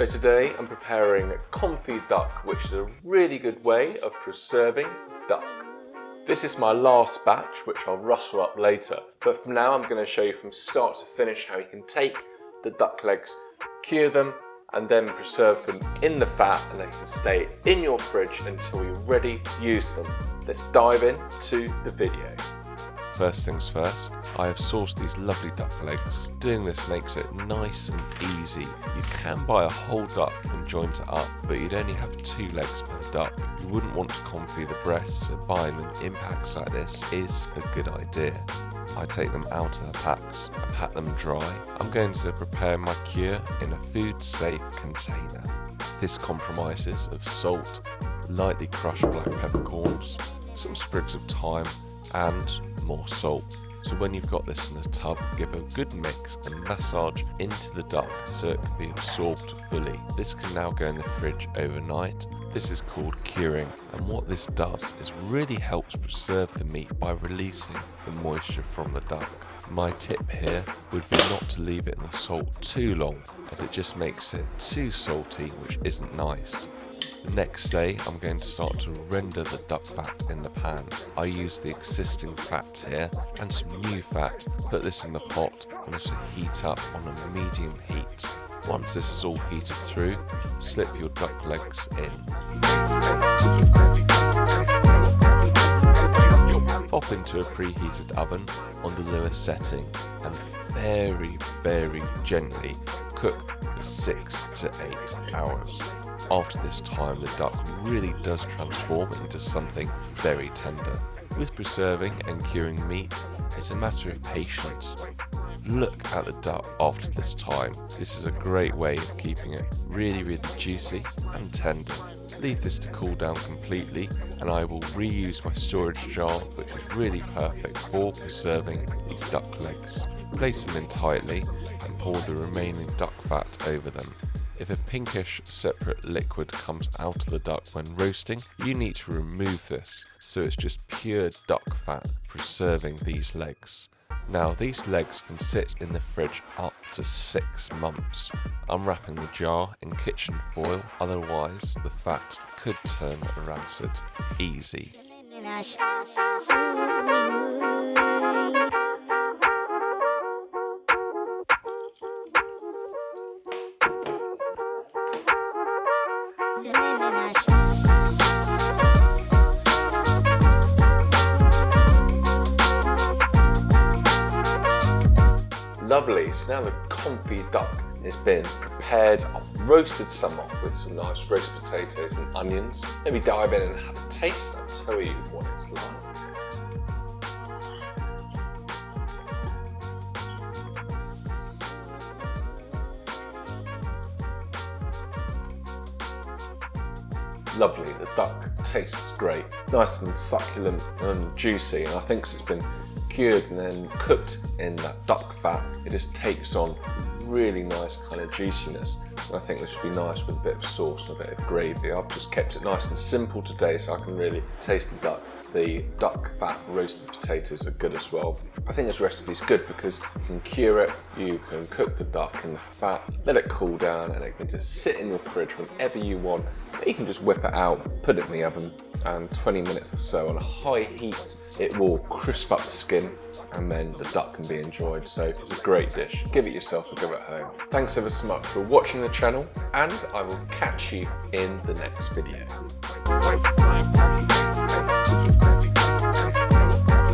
So today I'm preparing confit duck, which is a really good way of preserving duck. This is my last batch, which I'll rustle up later, but for now I'm going to show you from start to finish how you can take the duck legs, cure them, and then preserve them in the fat, and they can stay in your fridge until you're ready to use them. Let's dive into the video. First things first, I have sourced these lovely duck legs. Doing this makes it nice and easy. You can buy a whole duck and joint it up, but you'd only have 2 legs per duck. You wouldn't want to confit the breasts, so buying them in packs like this is a good idea. I take them out of the packs and pat them dry. I'm going to prepare my cure in a food-safe container. This comprises of salt, lightly crushed black peppercorns, some sprigs of thyme, and more salt. So when you've got this in a tub, give a good mix and massage into the duck so it can be absorbed fully. This can now go in the fridge overnight. This is called curing, and what this does is really helps preserve the meat by releasing the moisture from the duck. My tip here would be not to leave it in the salt too long, as it just makes it too salty, which isn't nice. The next day I'm going to start to render the duck fat in the pan. I use the existing fat here and some new fat. Put this in the pot and let it heat up on a medium heat. Once this is all heated through, slip your duck legs in. Pop into a preheated oven on the lowest setting and very gently cook for 6 to 8 hours. After this time, the duck really does transform into something very tender. With preserving and curing meat, it's a matter of patience. Look at the duck after this time. This is a great way of keeping it really juicy and tender. Leave this to cool down completely, and I will reuse my storage jar, which is really perfect for preserving these duck legs. Place them in tightly and pour the remaining duck fat over them. If a pinkish separate liquid comes out of the duck when roasting, you need to remove this, so it's just pure duck fat preserving these legs. Now these legs can sit in the fridge up to 6 months. I'm wrapping the jar in kitchen foil, otherwise the fat could turn rancid. Easy. Lovely, so now the confit duck has been prepared. I've roasted some off with some nice roast potatoes and onions. Maybe dive in and have a taste, I'll tell you what it's like. Lovely, the duck tastes great. Nice and succulent and juicy, and I think it's been cured and then cooked in that duck fat, it just takes on really nice kind of juiciness, and I think this would be nice with a bit of sauce and a bit of gravy. I've just kept it nice and simple today so I can really taste the duck. The duck fat roasted potatoes are good as well. I think this recipe is good because you can cure it, you can cook the duck in the fat, let it cool down, and it can just sit in your fridge whenever you want. You can just whip it out, put it in the oven, and 20 minutes or so on a high heat, it will crisp up the skin, and then the duck can be enjoyed. So it's a great dish. Give it yourself a go at home. Thanks ever so much for watching the channel, and I will catch you in the next video.